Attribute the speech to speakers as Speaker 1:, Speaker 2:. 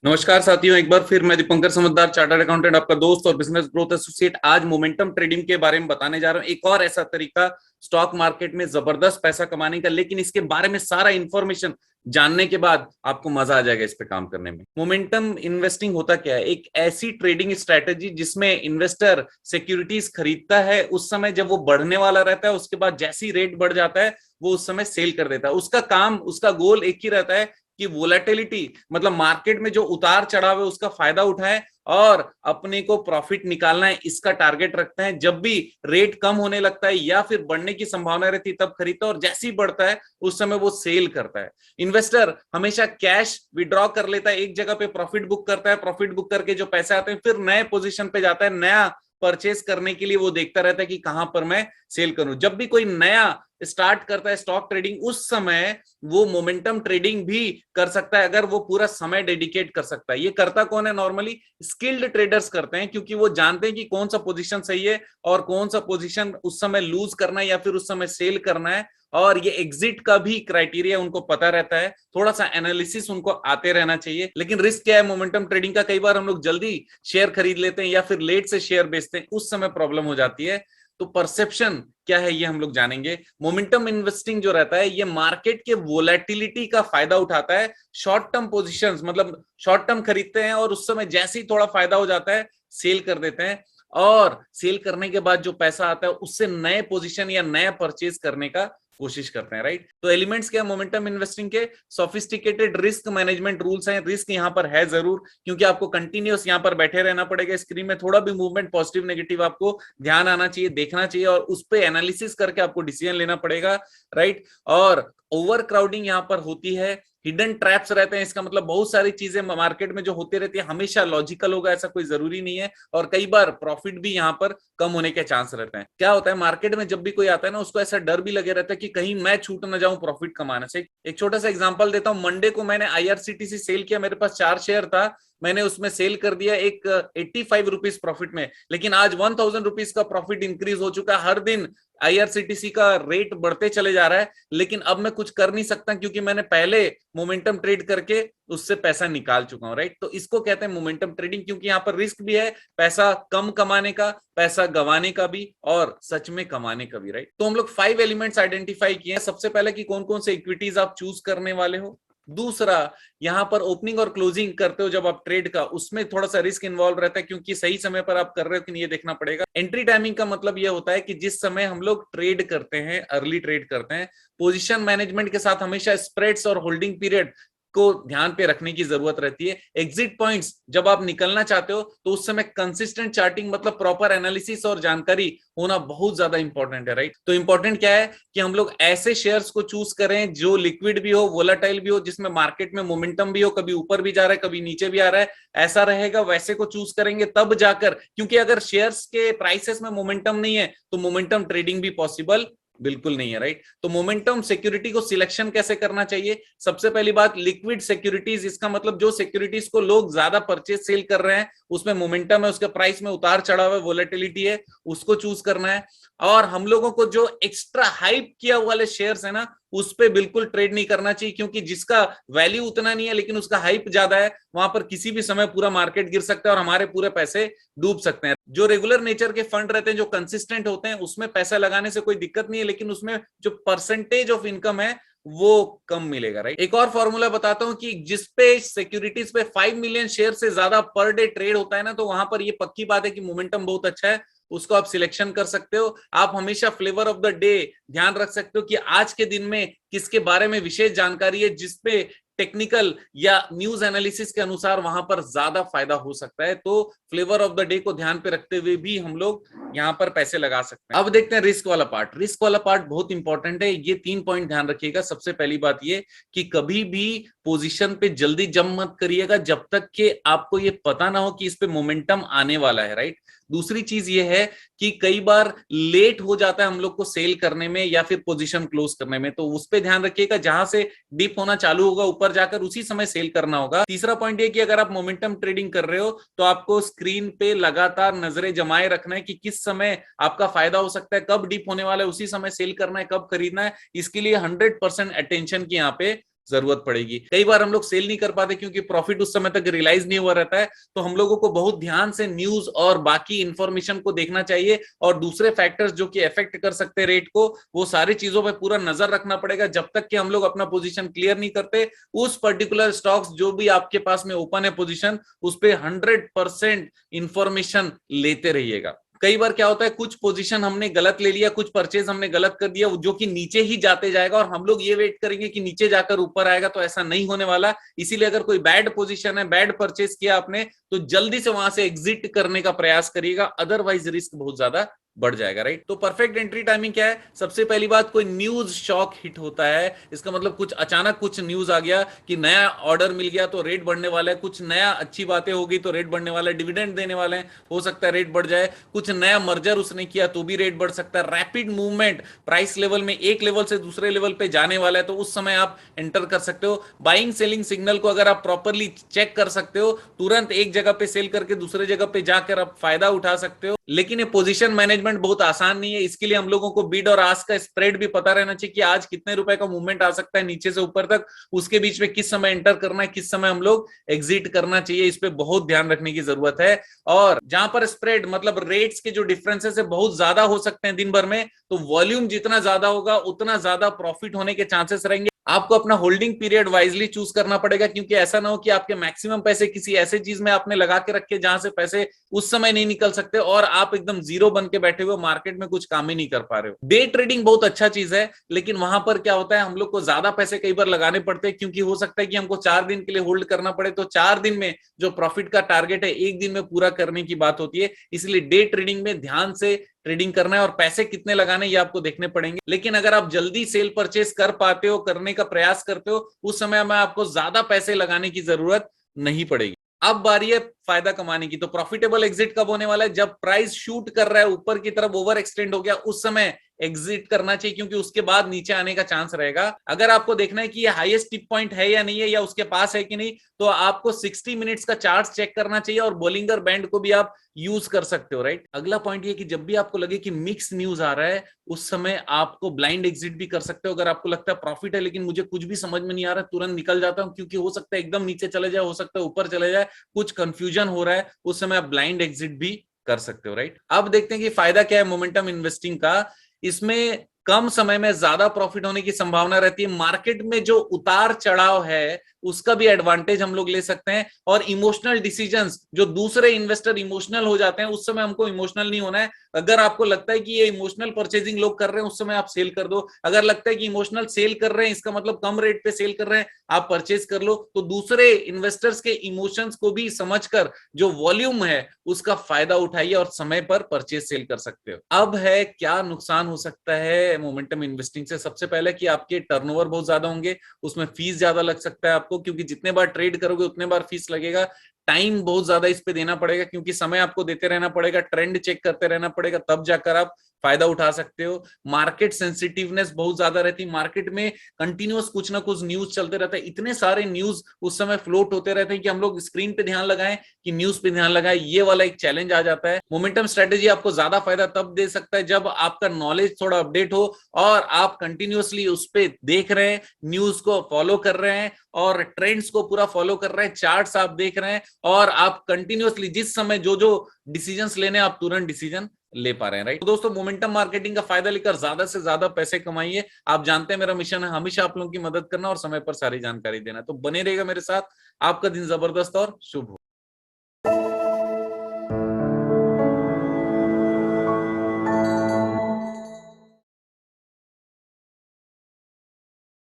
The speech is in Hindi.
Speaker 1: नमस्कार साथियों, एक बार फिर मैं दीपंकर समझदार चार्टर्ड अकाउंटेंट, आपका दोस्त और बिजनेस ग्रोथ एसोसिएट, आज मोमेंटम ट्रेडिंग के बारे में बताने जा रहा हूं। एक और ऐसा तरीका स्टॉक मार्केट में जबरदस्त पैसा कमाने का, लेकिन इसके बारे में सारा इंफॉर्मेशन जानने के बाद आपको मजा आ जाएगा इस पे काम करने में। मोमेंटम इन्वेस्टिंग होता क्या है? एक ऐसी ट्रेडिंग स्ट्रेटेजी जिसमें इन्वेस्टर सिक्योरिटीज खरीदता है उस समय जब वो बढ़ने वाला रहता है, उसके बाद जैसी रेट बढ़ जाता है वो उस समय सेल कर देता है। उसका काम, उसका गोल एक ही रहता है कि वोलेटिलिटी, मतलब मार्केट में जो उतार चढ़ाव है उसका फायदा उठाए और अपने को प्रॉफिट निकालना है, इसका टारगेट रखते हैं। जब भी रेट कम होने लगता है या फिर बढ़ने की संभावना रहती है तब खरीदता है, और जैसे ही बढ़ता है उस समय वो सेल करता है। इन्वेस्टर हमेशा कैश विड्रॉ कर लेता है, एक जगह पे प्रॉफिट बुक करता है, प्रॉफिट बुक करके जो पैसे आते हैं फिर नए पोजीशन पे जाता है, नया परचेस करने के लिए वो देखता रहता है कि कहां पर मैं सेल करूं। जब भी कोई नया स्टार्ट करता है स्टॉक ट्रेडिंग, उस समय वो मोमेंटम ट्रेडिंग भी कर सकता है अगर वो पूरा समय डेडिकेट कर सकता है। ये करता कौन है? नॉर्मली स्किल्ड ट्रेडर्स करते हैं, क्योंकि वो जानते हैं कि कौन सा पोजीशन सही है और कौन सा पोजीशन उस समय लूज करना है या फिर उस समय सेल करना है। और ये एग्जिट का भी क्राइटेरिया उनको पता रहता है, थोड़ा सा एनालिसिस उनको आते रहना चाहिए। लेकिन रिस्क क्या है मोमेंटम ट्रेडिंग का? कई बार हम लोग जल्दी शेयर खरीद लेते हैं या फिर लेट से शेयर बेचते हैं, उस समय प्रॉब्लम हो जाती है। तो परसेप्शन क्या है ये हम लोग जानेंगे। मोमेंटम इन्वेस्टिंग जो रहता है ये मार्केट के वोलेटिलिटी का फायदा उठाता है। शॉर्ट टर्म पोजीशंस, मतलब शॉर्ट टर्म खरीदते हैं और उस समय जैसे ही थोड़ा फायदा हो जाता है सेल कर देते हैं, और सेल करने के बाद जो पैसा आता है उससे नए पोजीशन या नया परचेज करने का कोशिश करते हैं, राइट। तो एलिमेंट्स क्या मोमेंटम इन्वेस्टिंग के? सोफिस्टिकेटेड रिस्क मैनेजमेंट रूल्स हैं। रिस्क यहाँ पर है जरूर, क्योंकि आपको कंटिन्यूअस यहाँ पर बैठे रहना पड़ेगा। स्क्रीन में थोड़ा भी मूवमेंट पॉजिटिव नेगेटिव आपको ध्यान आना चाहिए, देखना चाहिए, और उस पर एनालिसिस करके आपको डिसीजन लेना पड़ेगा, राइट। और ओवर क्राउडिंग यहाँ पर होती है, हिडन ट्रैप्स रहते हैं। इसका मतलब बहुत सारी चीजें मार्केट में जो होती रहती है हमेशा लॉजिकल होगा ऐसा कोई जरूरी नहीं है, और कई बार प्रॉफिट भी यहाँ पर कम होने के चांस रहते हैं। क्या होता है मार्केट में जब भी कोई आता है ना, उसको ऐसा डर भी लगे रहता है कि कहीं मैं छूट ना जाऊं प्रॉफिट कमाने से। एक छोटा सा एग्जांपल देता हूं। मंडे को मैंने आईआरसीटीसी सेल किया, मेरे पास 4 शेयर था, मैंने उसमें सेल कर दिया एक 85 रुपीज प्रॉफिट में, लेकिन आज 1000 रुपीज का प्रॉफिट इंक्रीज हो चुका है। हर दिन आईआरसीटीसी का रेट बढ़ते चले जा रहा है, लेकिन अब मैं कुछ कर नहीं सकता क्योंकि मैंने पहले मोमेंटम ट्रेड करके उससे पैसा निकाल चुका हूं, राइट। तो इसको कहते हैं मोमेंटम ट्रेडिंग, क्योंकि यहाँ पर रिस्क भी है, पैसा कम कमाने का, पैसा गंवाने का भी, और सच में कमाने का भी, राइट। तो हम लोग 5 एलिमेंट्स आइडेंटिफाई किए हैं। सबसे पहले कि कौन कौन से इक्विटीज आप चूज करने वाले हो। दूसरा, यहां पर ओपनिंग और क्लोजिंग करते हो जब आप ट्रेड का, उसमें थोड़ा सा रिस्क इन्वॉल्व रहता है, क्योंकि सही समय पर आप कर रहे हो कि नहीं ये देखना पड़ेगा। एंट्री टाइमिंग का मतलब ये होता है कि जिस समय हम लोग ट्रेड करते हैं, अर्ली ट्रेड करते हैं। पोजीशन मैनेजमेंट के साथ हमेशा स्प्रेड्स और होल्डिंग पीरियड को ध्यान पे रखने की जरूरत रहती है। एग्जिट पॉइंट्स जब आप निकलना चाहते हो तो उस समय कंसिस्टेंट चार्टिंग, मतलब प्रॉपर एनालिसिस और जानकारी होना बहुत ज्यादा इंपॉर्टेंट है, राइट। तो इंपॉर्टेंट क्या है कि हम लोग ऐसे शेयर्स को चूज करें जो लिक्विड भी हो, वोलाटाइल भी हो, जिसमें मार्केट में मोमेंटम भी हो, कभी ऊपर भी जा रहा है कभी नीचे भी आ रहा है, ऐसा रहेगा, वैसे को चूज करेंगे तब जाकर। क्योंकि अगर शेयर्स के प्राइसेस में मोमेंटम नहीं है तो मोमेंटम ट्रेडिंग भी पॉसिबल बिल्कुल नहीं है, राइट। तो मोमेंटम सिक्योरिटी को सिलेक्शन कैसे करना चाहिए? सबसे पहली बात, लिक्विड सिक्योरिटीज। इसका मतलब जो सिक्योरिटीज को लोग ज्यादा परचेज सेल कर रहे हैं, उसमें मोमेंटम है, उसके प्राइस में उतार चढ़ाव है, वोलेटिलिटी है, उसको चूज करना है। और हम लोगों को जो एक्स्ट्रा हाइप किया वाले शेयर्स है ना, उस पे बिल्कुल ट्रेड नहीं करना चाहिए, क्योंकि जिसका वैल्यू उतना नहीं है लेकिन उसका हाइप ज्यादा है, वहां पर किसी भी समय पूरा मार्केट गिर सकता है और हमारे पूरे पैसे डूब सकते हैं। जो रेगुलर नेचर के फंड रहते हैं, जो कंसिस्टेंट होते हैं, उसमें पैसा लगाने से कोई दिक्कत नहीं है, लेकिन उसमें जो परसेंटेज ऑफ इनकम है वो कम मिलेगा, राइट। एक और फॉर्मूला बताता हूं कि जिस पे सिक्योरिटीज पे 5 मिलियन शेयर से ज्यादा पर डे ट्रेड होता है ना, तो वहां पर ये पक्की बात है कि मोमेंटम बहुत अच्छा है, उसको आप सिलेक्शन कर सकते हो। आप हमेशा फ्लेवर ऑफ द डे ध्यान रख सकते हो कि आज के दिन में किसके बारे में विशेष जानकारी है, जिसपे टेक्निकल या न्यूज एनालिसिस के अनुसार वहां पर ज्यादा फायदा हो सकता है। तो फ्लेवर ऑफ द डे को ध्यान पे रखते हुए भी हम लोग यहाँ पर पैसे लगा सकते हैं। अब देखते हैं रिस्क वाला पार्ट। रिस्क वाला पार्ट बहुत इंपॉर्टेंट है, ये 3 पॉइंट ध्यान रखिएगा। सबसे पहली बात ये कि कभी भी पोजीशन पे जल्दी जंप मत करिएगा जब तक कि आपको ये पता ना हो कि इस पे मोमेंटम आने वाला है, राइट। दूसरी चीज ये है कि कई बार लेट हो जाता है हम लोग को सेल करने में या फिर पोजीशन क्लोज करने में, तो उस पे ध्यान रखिएगा। जहां से डिप होना चालू होगा ऊपर जाकर उसी समय सेल करना होगा। तीसरा पॉइंट ये कि अगर आप मोमेंटम ट्रेडिंग कर रहे हो तो आपको स्क्रीन पे लगातार नजरें जमाए रखना है कि किस समय आपका फायदा हो सकता है, कब डिप होने वाला है उसी समय सेल करना है, कब खरीदना है। इसके लिए 100% अटेंशन की यहाँ पे जरूरत पड़ेगी। कई बार हम लोग सेल नहीं कर पाते क्योंकि प्रॉफिट उस समय तक रियलाइज नहीं हुआ रहता है। तो हम लोगों को बहुत ध्यान से न्यूज और बाकी इंफॉर्मेशन को देखना चाहिए और दूसरे फैक्टर्स जो कि इफेक्ट कर सकते हैं रेट को, वो सारी चीजों पर पूरा नजर रखना पड़ेगा। जब तक कि हम लोग अपना पोजीशन क्लियर नहीं करते, उस पर्टिकुलर स्टॉक्स जो भी आपके पास में ओपन है पोजीशन, उस पर 100% इंफॉर्मेशन लेते रहिएगा। कई बार क्या होता है, कुछ पोजीशन हमने गलत ले लिया, कुछ परचेज हमने गलत कर दिया जो कि नीचे ही जाते जाएगा और हम लोग ये वेट करेंगे कि नीचे जाकर ऊपर आएगा, तो ऐसा नहीं होने वाला। इसीलिए अगर कोई बैड पोजीशन है, बैड परचेज किया आपने, तो जल्दी से वहां से एग्जिट करने का प्रयास करिएगा, अदरवाइज रिस्क बहुत ज्यादा बढ़ जाएगा, राइट। तो परफेक्ट एंट्री टाइमिंग क्या है? सबसे पहली बात, कोई न्यूज शॉक हिट होता है, इसका मतलब कुछ अचानक कुछ न्यूज आ गया कि नया ऑर्डर मिल गया तो रेट बढ़ने वाला है, कुछ नया अच्छी बातें हो गई तो रेट बढ़ने वाला है, डिविडेंड देने वाले हैं, हो सकता है रेट बढ़ जाए, कुछ नया मर्जर उसने किया तो भी रेट बढ़ सकता है, रैपिड मूवमेंट प्राइस लेवल में एक लेवल से दूसरे लेवल पे जाने वाला है, तो उस समय आप एंटर कर सकते हो। बाइंग सेलिंग सिग्नल को अगर आप प्रॉपरली चेक कर सकते हो, तुरंत एक जगह पे सेल करके दूसरे जगह पे जाकर आप फायदा उठा सकते हो। लेकिन ये पोजीशन मैनेजमेंट बहुत आसान नहीं है, इसके लिए हम लोगों को बिड और आस्क का स्प्रेड भी पता रहना चाहिए कि आज कितने रुपए का मूवमेंट आ सकता है नीचे से ऊपर तक, उसके बीच में किस समय एंटर करना है, किस समय हम लोग एग्जिट करना चाहिए, इस पे बहुत ध्यान रखने की जरूरत है। और जहां पर स्प्रेड मतलब रेट्स के जो डिफरेंसेस है बहुत ज्यादा हो सकते हैं दिन भर में, तो वॉल्यूम जितना ज्यादा होगा उतना ज्यादा प्रॉफिट होने के चांसेस रहेंगे। आपको अपना होल्डिंग पीरियड वाइजली चूज करना पड़ेगा, क्योंकि ऐसा ना हो कि आपके मैक्सिमम पैसे किसी ऐसे चीज में आपने लगा के रखे जहां से पैसे उस समय नहीं निकल सकते और आप एकदम जीरो बन के बैठे हुए मार्केट में कुछ काम ही नहीं कर पा रहे हो। डे ट्रेडिंग बहुत अच्छा चीज है, लेकिन वहां पर क्या होता है, हम लोग को ज्यादा पैसे कई बार लगाने पड़ते हैं, क्योंकि हो सकता है कि हमको 4 दिन के लिए होल्ड करना पड़े, तो 4 दिन में जो प्रॉफिट का टारगेट है एक दिन में पूरा करने की बात होती है। इसलिए डे ट्रेडिंग में ध्यान से ट्रेडिंग करना है और पैसे कितने लगाने ये आपको देखने पड़ेंगे। लेकिन अगर आप जल्दी सेल परचेस कर पाते हो, करने का प्रयास करते हो, उस समय में आपको ज्यादा पैसे लगाने की जरूरत नहीं पड़ेगी। अब बारी है फायदा कमाने की। तो प्रॉफिटेबल एग्जिट कब होने वाला है? जब प्राइस शूट कर रहा है ऊपर की तरफ, ओवर एक्सटेंड हो गया, उस समय एग्जिट करना चाहिए, क्योंकि उसके बाद नीचे आने का चांस रहेगा। अगर आपको देखना है कि ये हाईएस्ट टिप पॉइंट है या नहीं है, या उसके पास है कि नहीं, तो आपको 60 मिनट्स का चार्ट चेक करना चाहिए और बोलिंगर बैंड को भी आप यूज कर सकते हो, राइट। अगला पॉइंट ये कि जब भी आपको लगे कि मिक्स न्यूज आ रहा है, उस समय आपको ब्लाइंड एग्जिट भी कर सकते हो। अगर आपको लगता है प्रॉफिट है लेकिन मुझे कुछ भी समझ में नहीं आ रहा, तुरंत निकल जाता हूं, क्योंकि हो सकता है एकदम नीचे चले जाए, हो सकता है ऊपर चले जाए, कुछ कंफ्यूजन हो रहा है, उस समय आप ब्लाइंड एग्जिट भी कर सकते हो, राइट। अब देखते हैं कि फायदा क्या है मोमेंटम इन्वेस्टिंग का। इसमें कम समय में ज्यादा प्रॉफिट होने की संभावना रहती है। मार्केट में जो उतार चढ़ाव है उसका भी एडवांटेज हम लोग ले सकते हैं, और इमोशनल डिसीजंस, जो दूसरे इन्वेस्टर इमोशनल हो जाते हैं, उस समय हमको इमोशनल नहीं होना है। अगर आपको लगता है कि ये इमोशनल परचेजिंग लोग कर रहे हैं, उस समय आप सेल कर दो। अगर लगता है कि इमोशनल सेल कर रहे हैं, इसका मतलब कम रेट पे सेल कर रहे हैं, आप परचेज कर लो। तो दूसरे इन्वेस्टर्स के इमोशंस को भी समझकर जो वॉल्यूम है उसका फायदा उठाइए और समय पर परचेज सेल कर सकते हो। अब है क्या नुकसान हो सकता है मोमेंटम इन्वेस्टिंग से? सबसे पहले कि आपके टर्नओवर बहुत ज्यादा होंगे, उसमें फीस ज्यादा लग सकता है आपको, क्योंकि जितने बार ट्रेड करोगे उतने बार फीस लगेगा। टाइम बहुत ज्यादा इस पे देना पड़ेगा, क्योंकि समय आपको देते रहना पड़ेगा, ट्रेंड चेक करते रहना पड़ेगा, तब जाकर आप फायदा उठा सकते हो। मार्केट सेंसिटिवनेस बहुत ज्यादा रहती है, मार्केट में कंटिन्यूअस कुछ ना कुछ न्यूज चलते रहता है, इतने सारे न्यूज उस समय फ्लोट होते रहते हैं कि हम लोग स्क्रीन पे ध्यान लगाएं कि न्यूज पे ध्यान लगाएं, ये वाला एक चैलेंज आ जाता है। मोमेंटम स्ट्रेटेजी आपको ज्यादा फायदा तब दे सकता है जब आपका नॉलेज थोड़ा अपडेट हो और आप कंटिन्यूअसली उस पर देख रहे हैं, न्यूज को फॉलो कर रहे हैं और ट्रेंड्स को पूरा फॉलो कर रहे हैं, चार्ट्स आप देख रहे हैं, और आप कंटिन्यूअसली जिस समय जो जो डिसीजंस लेने आप तुरंत डिसीजन ले पा रहे हैं, राइट। तो दोस्तों, मोमेंटम मार्केटिंग का फायदा लेकर ज्यादा से ज्यादा पैसे कमाइए। आप जानते हैं मेरा मिशन है हमेशा आप लोगों की मदद करना और समय पर सारी जानकारी देना, तो बने रहेगा मेरे साथ। आपका दिन जबरदस्त और शुभ हो।